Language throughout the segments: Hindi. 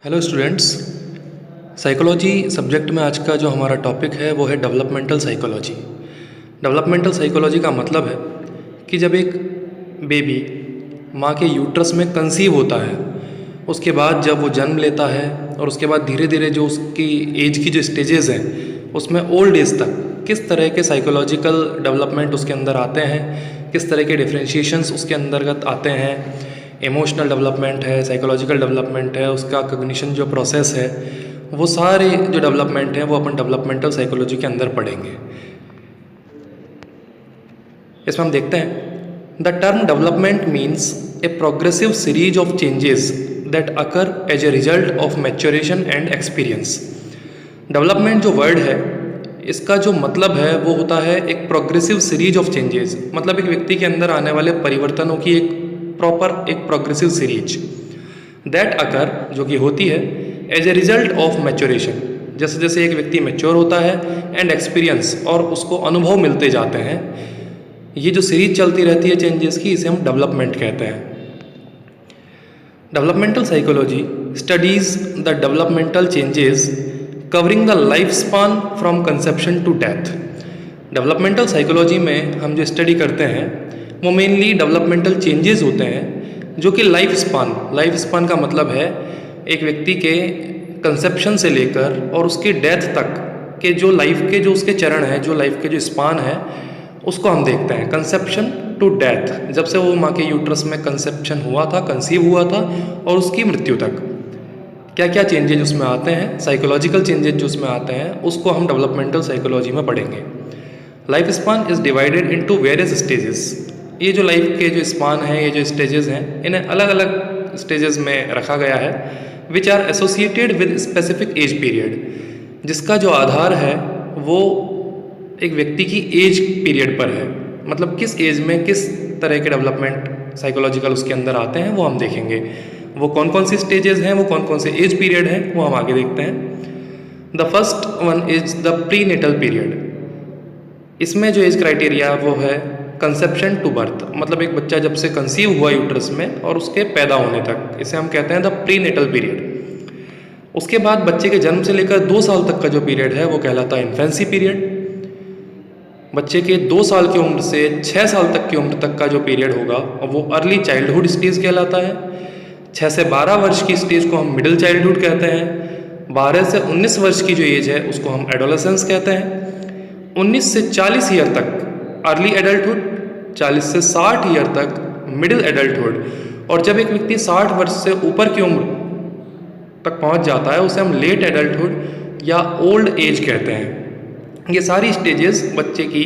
Hello students. साइकोलॉजी सब्जेक्ट में आज का जो हमारा टॉपिक है वो है डेवलपमेंटल साइकोलॉजी। डेवलपमेंटल साइकोलॉजी का मतलब है कि जब एक बेबी माँ के यूट्रस में कंसीव होता है, उसके बाद जब वो जन्म लेता है और उसके बाद धीरे धीरे जो उसकी एज की जो स्टेजेस हैं उसमें ओल्ड एज तक किस तरह के साइकोलॉजिकल डेवलपमेंट उसके अंदर आते हैं, किस तरह के डिफरेंशिएशंस उसके अंतर्गत आते हैं। इमोशनल डेवलपमेंट है, साइकोलॉजिकल डेवलपमेंट है, उसका कॉग्निशन जो प्रोसेस है, वो सारे जो डेवलपमेंट हैं वो अपन डेवलपमेंटल साइकोलॉजी के अंदर पढ़ेंगे। इसमें हम देखते हैं the term development means a progressive series of changes that occur as a result of maturation and experience. Development जो वर्ड है इसका जो मतलब है वो होता है एक प्रोग्रेसिव सीरीज ऑफ चेंजेस, मतलब एक व्यक्ति के अंदर आने वाले परिवर्तनों की एक प्रॉपर एक प्रोग्रेसिव सीरीज दैट अकर जो कि होती है as a result of maturation, जैसे जैसे एक व्यक्ति मैच्योर होता है, एंड एक्सपीरियंस और उसको अनुभव मिलते जाते हैं। ये जो सीरीज चलती रहती है चेंजेस की, इसे हम डेवलपमेंट कहते हैं। Developmental psychology studies the developmental changes covering the life span from conception to death. Developmental psychology में हम जो स्टडी करते हैं वो मेनली डेवलपमेंटल चेंजेस होते हैं जो कि लाइफ स्पान का मतलब है एक व्यक्ति के कंसेप्शन से लेकर और उसकी डेथ तक के जो लाइफ के जो उसके चरण हैं, जो लाइफ के जो स्पान है, उसको हम देखते हैं कंसेप्शन टू डेथ। जब से वो माँ के यूट्रस में कंसेप्शन हुआ था, कंसीव हुआ था, और उसकी मृत्यु तक क्या क्या चेंजेज उसमें आते हैं, साइकोलॉजिकल चेंजेज जो उसमें आते हैं, उसको हम डेवलपमेंटल साइकोलॉजी में पढ़ेंगे। Life span is divided into various stages. ये जो लाइफ के जो स्पान हैं, ये जो स्टेजेस हैं, इन्हें अलग अलग स्टेजेस में रखा गया है, which are associated with specific age period, जिसका जो आधार है वो एक व्यक्ति की एज पीरियड पर है। मतलब किस एज में किस तरह के डेवलपमेंट साइकोलॉजिकल उसके अंदर आते हैं वो हम देखेंगे। वो कौन कौन सी स्टेजेस हैं, वो कौन कौन से एज पीरियड हैं, वो हम आगे देखते हैं। The first one is the prenatal period. इसमें जो एज क्राइटेरिया वो है कंसेप्शन टू बर्थ, मतलब एक बच्चा जब से कंसीव हुआ यूट्रस में और उसके पैदा होने तक, इसे हम कहते हैं द प्री नेटल पीरियड। उसके बाद बच्चे के जन्म से लेकर 2 साल तक का जो पीरियड है वो कहलाता है इन्फेंसी पीरियड। बच्चे के 2 साल की उम्र से 6 साल तक की उम्र तक का जो पीरियड होगा वो अर्ली चाइल्डहुड स्टेज कहलाता है। 6 से 12 वर्ष की स्टेज को हम मिडिल चाइल्डहुड कहते हैं। 12 से 19 वर्ष की जो एज है उसको हम एडोलेसेंस कहते हैं। 19 से 40 ईयर तक अर्ली एडल्टहुड, 40 से 60 ईयर तक मिडिल एडल्टहुड, और जब एक व्यक्ति 60 वर्ष से ऊपर की उम्र तक पहुंच जाता है उसे हम लेट एडल्टहुड या ओल्ड एज कहते हैं। ये सारी स्टेजेस बच्चे की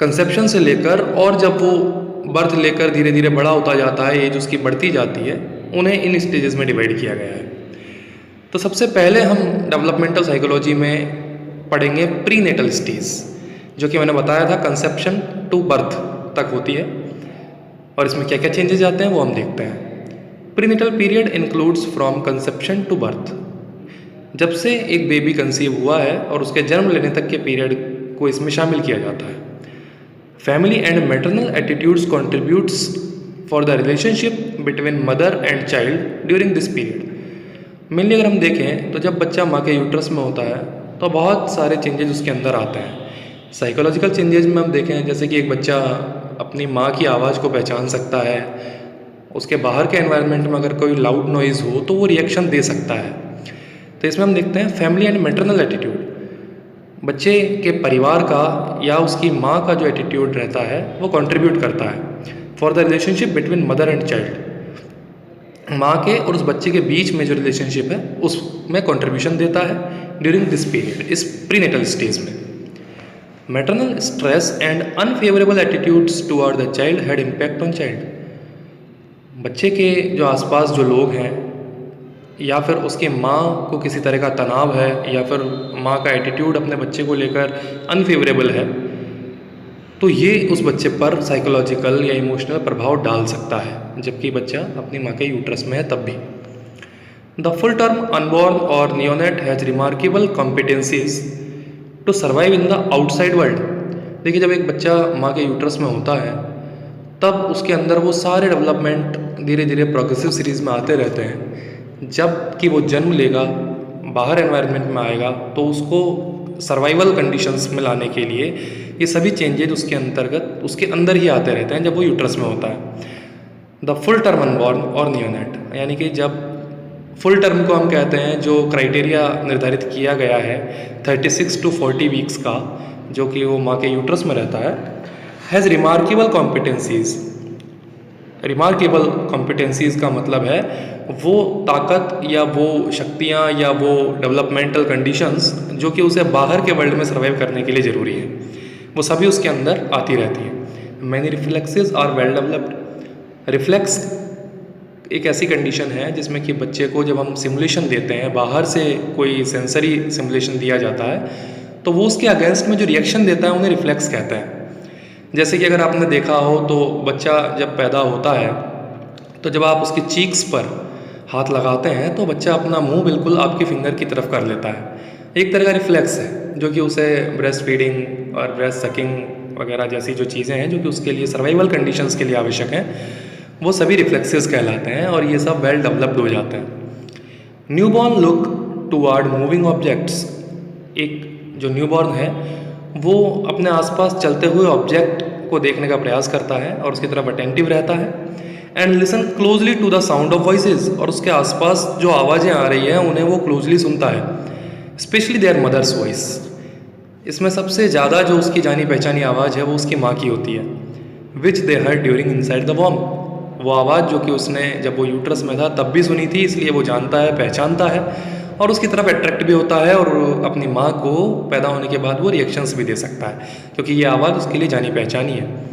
कंसेप्शन से लेकर और जब वो बर्थ लेकर धीरे धीरे बड़ा होता जाता है, एज उसकी बढ़ती जाती है, उन्हें इन स्टेजेस में डिवाइड किया गया है। तो सबसे पहले हम डेवलपमेंटल साइकोलॉजी में पढ़ेंगे प्री नेटल स्टेज, जो कि मैंने बताया था कंसेप्शन टू बर्थ तक होती है, और इसमें क्या क्या चेंजेस आते हैं वो हम देखते हैं। Prenatal period includes from conception to birth. जब से एक बेबी कंसीव हुआ है और उसके जन्म लेने तक के पीरियड को इसमें शामिल किया जाता है। Family and maternal attitudes contributes for the relationship between mother and child during this period. Mainly अगर हम देखें तो जब बच्चा माँ के यूट्रस में होता है तो बहुत सारे चेंजेस उसके अंदर आते हैं। साइकोलॉजिकल चेंजेस में हम देखें जैसे कि एक बच्चा अपनी माँ की आवाज़ को पहचान सकता है, उसके बाहर के एनवायरनमेंट में अगर कोई लाउड नॉइज़ हो तो वो रिएक्शन दे सकता है। तो इसमें हम देखते हैं फैमिली एंड मैटरनल एटीट्यूड, बच्चे के परिवार का या उसकी माँ का जो एटीट्यूड रहता है वो कंट्रीब्यूट करता है for the relationship between mother and child. माँ के और उस बच्चे के बीच में जो रिलेशनशिप है उसमें कंट्रीब्यूशन देता है ड्यूरिंग दिस पीरियड, इस प्रीनेटल स्टेज में। Maternal stress and unfavourable attitudes toward the child had impact on child. बच्चे के जो आसपास जो लोग हैं या फिर उसके माँ को किसी तरह का तनाव है या फिर माँ का एटीट्यूड अपने बच्चे को लेकर अनफेवरेबल है, तो ये उस बच्चे पर साइकोलॉजिकल या इमोशनल प्रभाव डाल सकता है, जबकि बच्चा अपनी माँ के यूट्रस में है तब भी। द फुल टर्म अनबॉर्न और neonate has remarkable competencies to survive in the outside world. देखिए, जब एक बच्चा माँ के यूट्रस में होता है तब उसके अंदर वो सारे डेवलपमेंट धीरे धीरे प्रोग्रेसिव सीरीज में आते रहते हैं, जब कि वो जन्म लेगा, बाहर एनवायरनमेंट में आएगा, तो उसको सर्वाइवल कंडीशंस में लाने के लिए ये सभी चेंजेज उसके अंतर्गत उसके अंदर ही आते रहते हैं जब वो यूट्रस में होता है। द फुल टर्म अनबॉर्न और नियोनेट, यानी कि जब फुल टर्म को हम कहते हैं जो क्राइटेरिया निर्धारित किया गया है 36 to 40 वीक्स का, जो कि वो माँ के यूट्रस में रहता है, has remarkable competencies. Remarkable competencies का मतलब है वो ताकत या वो शक्तियाँ या वो डेवलपमेंटल कंडीशंस जो कि उसे बाहर के वर्ल्ड में सर्वाइव करने के लिए ज़रूरी है, वो सभी उसके अंदर आती रहती हैं। Many reflexes are well developed. Reflex एक ऐसी कंडीशन है जिसमें कि बच्चे को जब हम सिमुलेशन देते हैं, बाहर से कोई सेंसरी सिमुलेशन दिया जाता है, तो वो उसके अगेंस्ट में जो रिएक्शन देता है उन्हें रिफ्लेक्स कहते हैं। जैसे कि अगर आपने देखा हो तो बच्चा जब पैदा होता है तो जब आप उसकी चीक्स पर हाथ लगाते हैं तो बच्चा अपना मुंह बिल्कुल आपकी फिंगर की तरफ कर लेता है। एक तरह का रिफ्लेक्स है जो कि उसे ब्रेस्ट फीडिंग और ब्रेस्ट सकिंग वगैरह जैसी जो चीज़ें हैं जो कि उसके लिए सर्वाइवल कंडीशंस के लिए आवश्यक हैं, वो सभी रिफ्लेक्सेस कहलाते हैं और ये सब वेल डेवलप्ड हो जाते हैं। Newborn look toward moving objects. एक जो न्यूबॉर्न है वो अपने आसपास चलते हुए ऑब्जेक्ट को देखने का प्रयास करता है और उसकी तरफ अटेंटिव रहता है। And listen closely to the sound of voices, और उसके आसपास जो आवाज़ें आ रही हैं उन्हें वो क्लोजली सुनता है, स्पेशली देयर मदर्स वॉइस। इसमें सबसे ज़्यादा जो उसकी जानी पहचानी आवाज़ है वो उसकी माँ की होती है, which they heard during inside the वॉर्म। वो आवाज़ जो कि उसने जब वो यूट्रस में था तब भी सुनी थी, इसलिए वो जानता है, पहचानता है और उसकी तरफ अट्रैक्ट भी होता है और अपनी माँ को पैदा होने के बाद वो रिएक्शंस भी दे सकता है, क्योंकि ये आवाज़ उसके लिए जानी पहचानी है।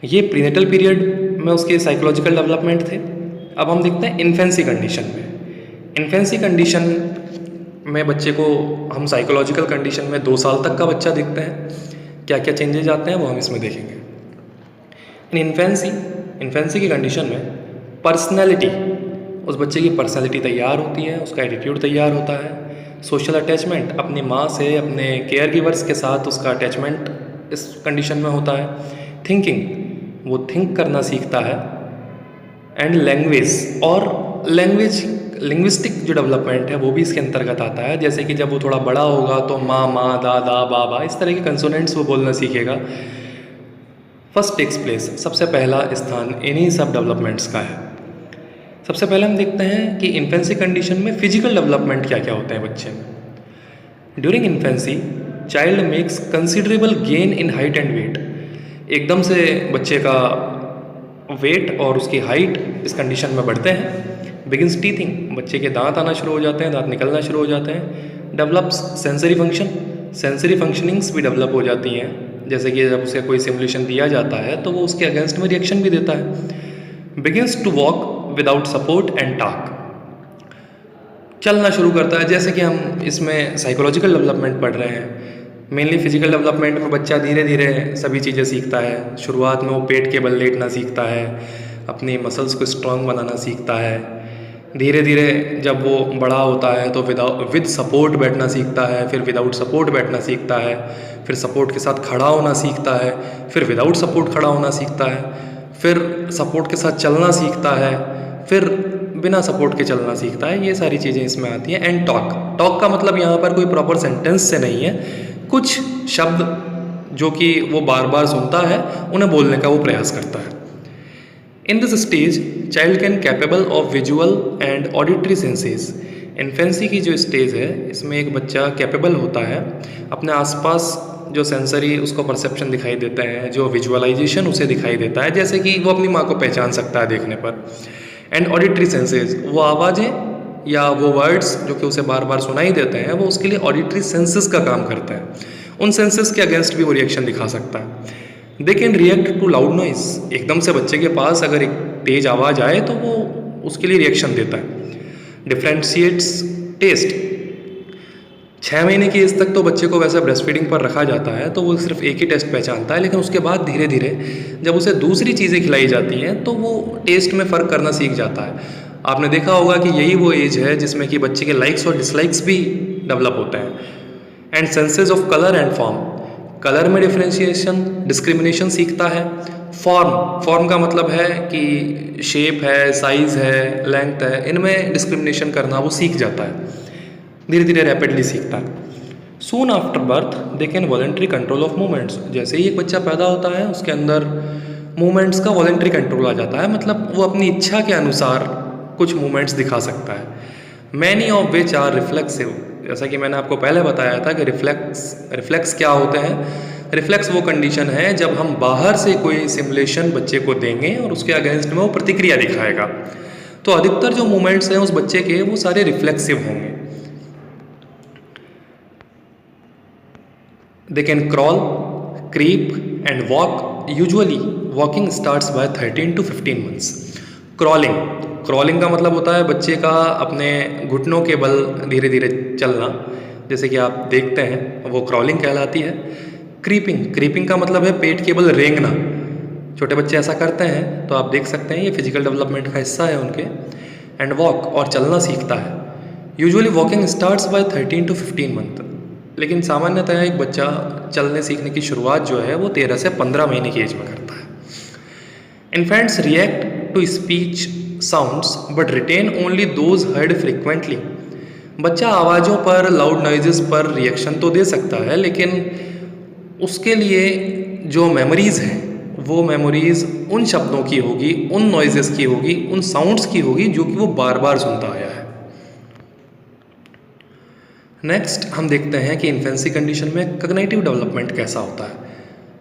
ये प्रीनेटल पीरियड में उसके साइकोलॉजिकल डेवलपमेंट थे। अब हम देखते हैं इन्फेंसी कंडीशन में। इन्फेंसी कंडीशन में बच्चे को हम साइकोलॉजिकल कंडीशन में 2 साल तक का बच्चा देखते हैं। क्या क्या चेंजेज आते हैं वो हम इसमें देखेंगे। इन इन्फेंसी की कंडीशन में पर्सनैलिटी, उस बच्चे की पर्सनैलिटी तैयार होती है, उसका एटीट्यूड तैयार होता है। सोशल अटैचमेंट, अपनी माँ से, अपने केयर गिवर्स के साथ उसका अटैचमेंट इस कंडीशन में होता है। थिंकिंग, वो थिंक करना सीखता है। एंड लैंग्वेज, और लिंग्विस्टिक जो डेवलपमेंट है वो भी इसके अंतर्गत आता है। जैसे कि जब वो थोड़ा बड़ा होगा तो माँ माँ, दादा बाबा, इस तरह के कंसोनेंट्स वो बोलना सीखेगा। फर्स्ट टेक्स प्लेस, सबसे पहला स्थान इन्हीं सब डेवलपमेंट्स का है। सबसे पहले हम देखते हैं कि इन्फेंसी कंडीशन में फिजिकल डेवलपमेंट क्या क्या होते हैं बच्चे में। During infancy child makes considerable gain in height and weight. एकदम से बच्चे का वेट और उसकी हाइट इस कंडीशन में बढ़ते हैं। बिगिन्स टीथिंग, बच्चे के दांत आना शुरू हो जाते हैं, दांत निकलना शुरू हो जाते हैं। Develops sensory function, sensory functionings भी डेवलप हो जाती हैं। जैसे कि जब उसे कोई सिमुलेशन दिया जाता है तो वो उसके अगेंस्ट में रिएक्शन भी देता है। Begins to walk without support and talk, चलना शुरू करता है। जैसे कि हम इसमें साइकोलॉजिकल डेवलपमेंट पढ़ रहे हैं। मेनली फिजिकल डेवलपमेंट में बच्चा धीरे धीरे सभी चीज़ें सीखता है। शुरुआत में वो पेट के बल लेटना सीखता है, अपनी मसल्स को स्ट्रॉन्ग बनाना सीखता है। धीरे धीरे जब वो बड़ा होता है तो विद सपोर्ट बैठना सीखता है, फिर विदाउट सपोर्ट बैठना सीखता है, फिर सपोर्ट के साथ खड़ा होना सीखता है, फिर विदाउट सपोर्ट खड़ा होना सीखता है, फिर सपोर्ट के साथ चलना सीखता है, फिर बिना सपोर्ट के चलना सीखता है। ये सारी चीज़ें इसमें आती हैं। एंड टॉक का मतलब यहाँ पर कोई प्रॉपर सेंटेंस से नहीं है, कुछ शब्द जो कि वो बार बार सुनता है उन्हें बोलने का वो प्रयास करता है। In this stage child can capable of visual and auditory senses. Infancy की जो स्टेज है इसमें एक बच्चा कैपेबल होता है, अपने आसपास जो सेंसरी उसको परसेप्शन दिखाई देते हैं, जो विजुअलाइजेशन उसे दिखाई देता है, जैसे कि वो अपनी माँ को पहचान सकता है देखने पर। एंड ऑडिटरी सेंसेस, वो आवाज़ें या वो वर्ड्स जो कि उसे बार बार सुनाई देते हैं वो उसके लिए ऑडिटरी सेंसेस का काम करते हैं। उन सेंसेस के अगेंस्ट भी वो रिएक्शन दिखा सकता है। They can react to loud noise, एकदम से बच्चे के पास अगर एक तेज आवाज़ आए तो वो उसके लिए रिएक्शन देता है। डिफ्रेंशिएट्स टेस्ट, 6 महीने की एज तक तो बच्चे को वैसे ब्रेस्ट फीडिंग पर रखा जाता है तो वो सिर्फ एक ही टेस्ट पहचानता है, लेकिन उसके बाद धीरे धीरे जब उसे दूसरी चीज़ें खिलाई जाती हैं तो वो टेस्ट में फ़र्क करना सीख जाता है। आपने देखा होगा कि यही वो एज है जिसमें कि बच्चे के लाइक्स और डिसलाइक्स भी डेवलप होते हैं। And senses of colour and form, colour में डिफ्रेंशिएशन, डिस्क्रिमिनेशन सीखता है। फॉर्म का मतलब है कि शेप है, साइज़ है, लेंथ है, इनमें डिस्क्रिमिनेशन करना वो सीख जाता है, धीरे धीरे रैपिडली सीखता है। Soon after birth they can voluntary control of movements. जैसे ही एक बच्चा पैदा होता है उसके अंदर मूवमेंट्स का वॉलेंट्री कंट्रोल आ जाता है, मतलब वो अपनी इच्छा के अनुसार कुछ मूवमेंट्स दिखा सकता है। Many of which are reflexive. जैसा कि मैंने आपको पहले बताया था कि रिफ्लेक्स क्या होते हैं। रिफ्लेक्स वो कंडीशन है जब हम बाहर से कोई सिमुलेशन बच्चे को देंगे और उसके अगेंस्ट में वो प्रतिक्रिया दिखाएगा। तो अधिकतर जो मूवमेंट्स हैं उस बच्चे के वो सारे रिफ्लेक्सिव होंगे। They can crawl, creep and walk. Usually walking starts by 13 to 15 months। Crawling का मतलब होता है बच्चे का अपने घुटनों के बल धीरे धीरे चलना, जैसे कि आप देखते हैं वो क्रॉलिंग कहलाती है। क्रीपिंग का मतलब है पेट के बल रेंगना। छोटे बच्चे ऐसा करते हैं तो आप देख सकते हैं ये फिजिकल डेवलपमेंट का हिस्सा है उनके। एंड वॉक, और चलना सीखता है। Usually walking starts by 13 to 15 month। लेकिन सामान्यतः एक बच्चा चलने सीखने की शुरुआत जो है वो 13 से 15 महीने की एज में करता है। Infants react to speech sounds but retain only those heard frequently. बच्चा आवाज़ों पर, लाउड नॉइजेस पर रिएक्शन तो दे सकता है, लेकिन उसके लिए जो मेमोरीज़ हैं वो मेमोरीज़ उन शब्दों की होगी, उन नॉइजेस की होगी, उन साउंड्स की होगी जो कि वो बार बार सुनता आया है। नेक्स्ट हम देखते हैं कि इन्फेंसी कंडीशन में कग्निटिव डेवलपमेंट कैसा होता है।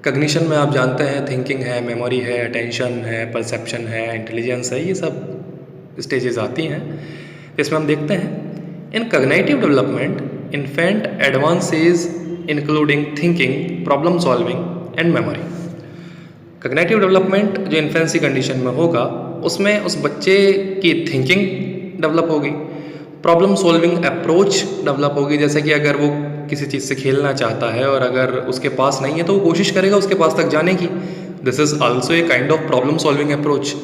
कग्निशन में आप जानते हैं थिंकिंग है, मेमोरी है, अटेंशन है, परसेप्शन है, इंटेलिजेंस है, ये सब स्टेजेस आती हैं। इसमें हम देखते हैं in cognitive development infant advances including thinking, problem solving and memory. Cognitive development जो इन्फेंसी कंडीशन में होगा उसमें उस बच्चे की थिंकिंग डेवलप होगी, प्रॉब्लम सॉल्विंग अप्रोच डेवलप होगी। जैसे कि अगर वो किसी चीज़ से खेलना चाहता है और अगर उसके पास नहीं है तो वो कोशिश करेगा उसके पास तक जाने की। This is also a kind of problem solving approach.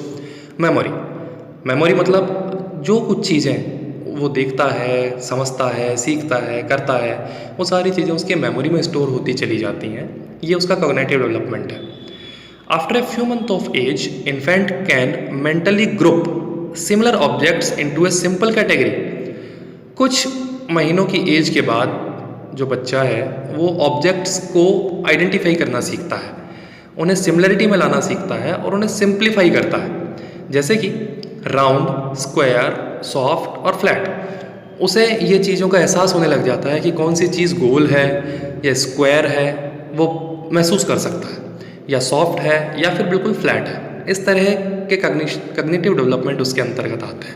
Memory मतलब जो कुछ चीज़ें वो देखता है, समझता है, सीखता है, करता है, वो सारी चीज़ें उसके मेमोरी में स्टोर होती चली जाती हैं। ये उसका कॉग्निटिव डेवलपमेंट है। After a few month of age infant can mentally group similar objects into a simple category. कुछ महीनों की एज के बाद जो बच्चा है वो ऑब्जेक्ट्स को आइडेंटिफाई करना सीखता है, उन्हें सिमिलरिटी में लाना सीखता है और उन्हें सिंप्लीफाई करता है। जैसे कि राउंड, स्क्वायर, सॉफ्ट और फ्लैट। उसे ये चीज़ों का एहसास होने लग जाता है कि कौन सी चीज़ गोल है या स्क्वायर है, वो महसूस कर सकता है, या सॉफ्ट है या फिर बिल्कुल फ्लैट है। इस तरह के कग्निटिव डेवलपमेंट उसके अंतर्गत आते हैं।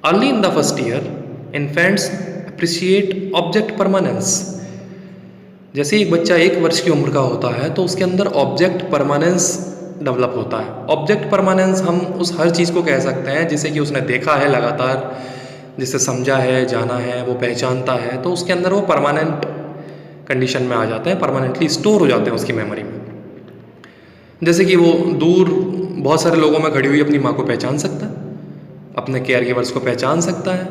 Early in the first year infants appreciate object permanence. जैसे एक बच्चा 1 वर्ष की उम्र का होता है तो उसके अंदर ऑब्जेक्ट परमानेंस डेवलप होता है। ऑब्जेक्ट परमानेंस हम उस हर चीज़ को कह सकते हैं जिसे कि उसने देखा है लगातार, जिसे समझा है, जाना है, वो पहचानता है, तो उसके अंदर वो परमानेंट कंडीशन में आ जाते हैं, परमानेंटली स्टोर हो जाते हैं उसकी मेमोरी में। जैसे कि वो दूर बहुत सारे लोगों में खड़ी हुई अपनी माँ को पहचान सकता है, अपने केयर गिवर्स को पहचान सकता है,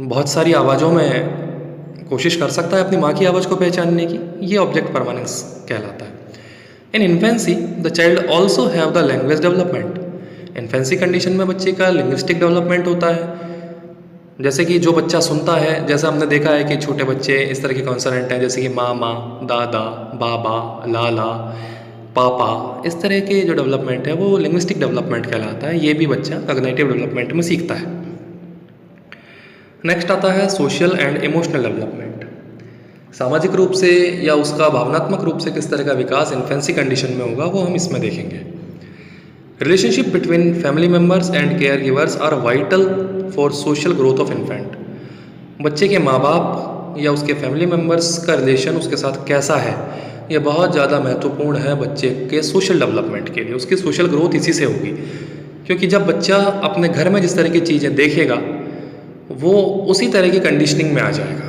बहुत सारी आवाज़ों में कोशिश कर सकता है अपनी माँ की आवाज़ को पहचानने की। ये ऑब्जेक्ट परमानेंस कहलाता है। In infancy the child also have the language development. Infancy condition में बच्चे का लिंग्विस्टिक डेवलपमेंट होता है। जैसे कि जो बच्चा सुनता है, जैसा हमने देखा है कि छोटे बच्चे इस तरह के कॉन्सोनेंट हैं जैसे कि मामा, दादा, बाबा, लाला, पापा, इस तरह के जो डेवलपमेंट है वो लिंग्विस्टिक डेवलपमेंट कहलाता है। ये भी बच्चा कॉग्निटिव डेवलपमेंट में सीखता है। नेक्स्ट आता है सोशल एंड इमोशनल डेवलपमेंट। सामाजिक रूप से या उसका भावनात्मक रूप से किस तरह का विकास इन्फेंसी कंडीशन में होगा वो हम इसमें देखेंगे। Relationship between family members and caregivers are vital for social growth of infant. बच्चे के माँ बाप या उसके फैमिली मेम्बर्स का रिलेशन उसके साथ कैसा है, ये बहुत ज़्यादा महत्वपूर्ण है बच्चे के सोशल डेवलपमेंट के लिए। उसकी सोशल ग्रोथ इसी से होगी, क्योंकि जब बच्चा अपने घर में जिस तरह की चीज़ें देखेगा वो उसी तरह की कंडीशनिंग में आ जाएगा।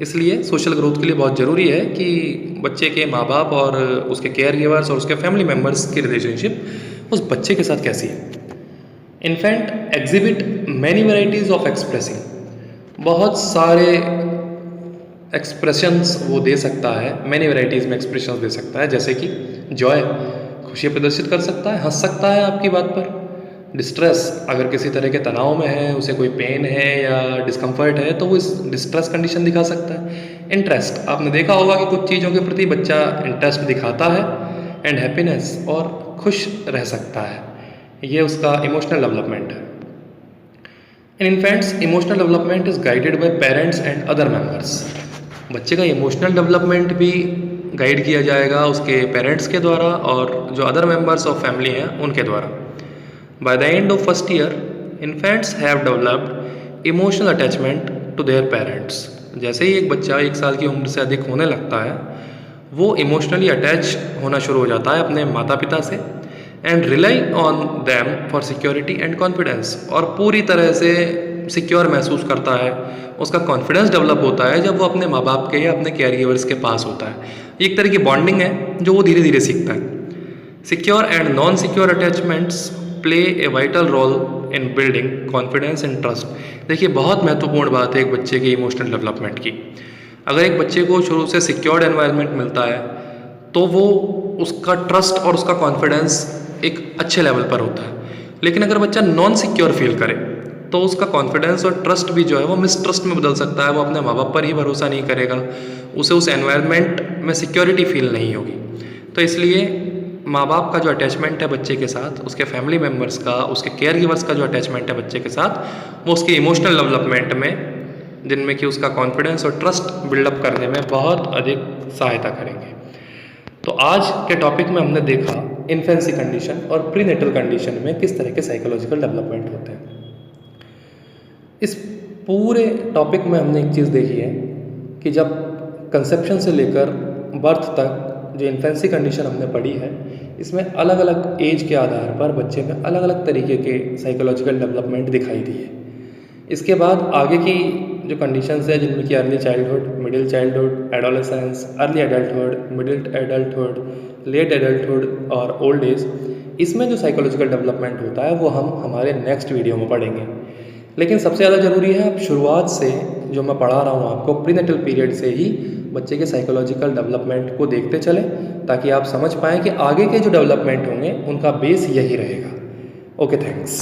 इसलिए सोशल ग्रोथ के लिए बहुत ज़रूरी है कि बच्चे के माँ बाप और उसके केयर गिवर्स और उसके फैमिली मेम्बर्स की रिलेशनशिप उस बच्चे के साथ कैसी है। Infant exhibit many varieties of expressing. बहुत सारे एक्सप्रेशंस वो दे सकता है, मैनी वैराइटीज़ में एक्सप्रेशंस दे सकता है, जैसे कि जॉय, खुशी प्रदर्शित कर सकता है, हंस सकता है आपकी बात पर। डिस्ट्रेस, अगर किसी तरह के तनाव में है, उसे कोई पेन है या डिस्कम्फर्ट है, तो वो इस डिस्ट्रेस कंडीशन दिखा सकता है। इंटरेस्ट, आपने देखा होगा कि कुछ चीज़ों के प्रति बच्चा इंटरेस्ट दिखाता है। एंड हैप्पीनेस, और खुश रह सकता है, ये उसका इमोशनल डेवलपमेंट है। In infants emotional development is guided by parents and other members. बच्चे का इमोशनल डेवलपमेंट भी गाइड किया जाएगा उसके पेरेंट्स के द्वारा और जो अदर मेंबर्स ऑफ फैमिली हैं उनके द्वारा। By the end of first year, infants have developed emotional attachment to their parents. जैसे ही एक बच्चा 1 साल की उम्र से अधिक होने लगता है, वो इमोशनली अटैच होना शुरू हो जाता है अपने माता पिता से। And rely on them for security and confidence, और पूरी तरह से सिक्योर महसूस करता है, उसका कॉन्फिडेंस डेवलप होता है जब वो अपने माँ बाप के या अपने केयर गिवर्स के पास होता है। ये एक तरह की बॉन्डिंग है जो वो धीरे धीरे सीखता है। Secure and non secure attachments play a vital role in building confidence and trust. देखिए, बहुत महत्वपूर्ण बात है एक बच्चे के इमोशनल डेवलपमेंट की। अगर एक बच्चे को शुरू से सिक्योर्ड एनवायरनमेंट मिलता है, तो वो उसका ट्रस्ट और उसका कॉन्फिडेंस एक अच्छे लेवल पर होता है। लेकिन अगर बच्चा नॉन सिक्योर फील करे, तो उसका कॉन्फिडेंस और ट्रस्ट भी जो है वो मिसट्रस्ट में बदल सकता है। वो अपने माँ बाप पर ही भरोसा नहीं करेगा, उसे उस एनवायरनमेंट में सिक्योरिटी फील नहीं होगी। तो इसलिए माँ बाप का जो अटैचमेंट है बच्चे के साथ, उसके फैमिली मेम्बर्स का, उसके केयर गिवर्स का जो अटैचमेंट है बच्चे के साथ, वो उसके इमोशनल डेवलपमेंट में, जिनमें कि उसका कॉन्फिडेंस और ट्रस्ट बिल्डअप करने में बहुत अधिक सहायता करेंगे। तो आज के टॉपिक में हमने देखा इन्फेंसी कंडीशन और प्रीनेटल कंडीशन में किस तरह के साइकोलॉजिकल डेवलपमेंट होते हैं। इस पूरे टॉपिक में हमने एक चीज़ देखी है कि जब कंसेप्शन से लेकर बर्थ तक जो इन्फेंसी कंडीशन हमने पढ़ी है, इसमें अलग अलग एज के आधार पर बच्चे में अलग अलग तरीके के साइकोलॉजिकल डेवलपमेंट दिखाई दिए। इसके बाद आगे की जो कंडीशंस है, जिनमें कि early childhood, middle childhood, adolescence, early adulthood, middle adulthood, late adulthood और ओल्ड एज, इसमें जो साइकोलॉजिकल डेवलपमेंट होता है वो हम हमारे नेक्स्ट वीडियो में पढ़ेंगे। लेकिन सबसे ज़्यादा ज़रूरी है आप शुरुआत से, जो मैं पढ़ा रहा हूँ आपको, प्रीनेटल पीरियड से ही बच्चे के साइकोलॉजिकल डेवलपमेंट को देखते चलें, ताकि आप समझ पाएँ कि आगे के जो डेवलपमेंट होंगे उनका बेस यही रहेगा। Okay, thanks.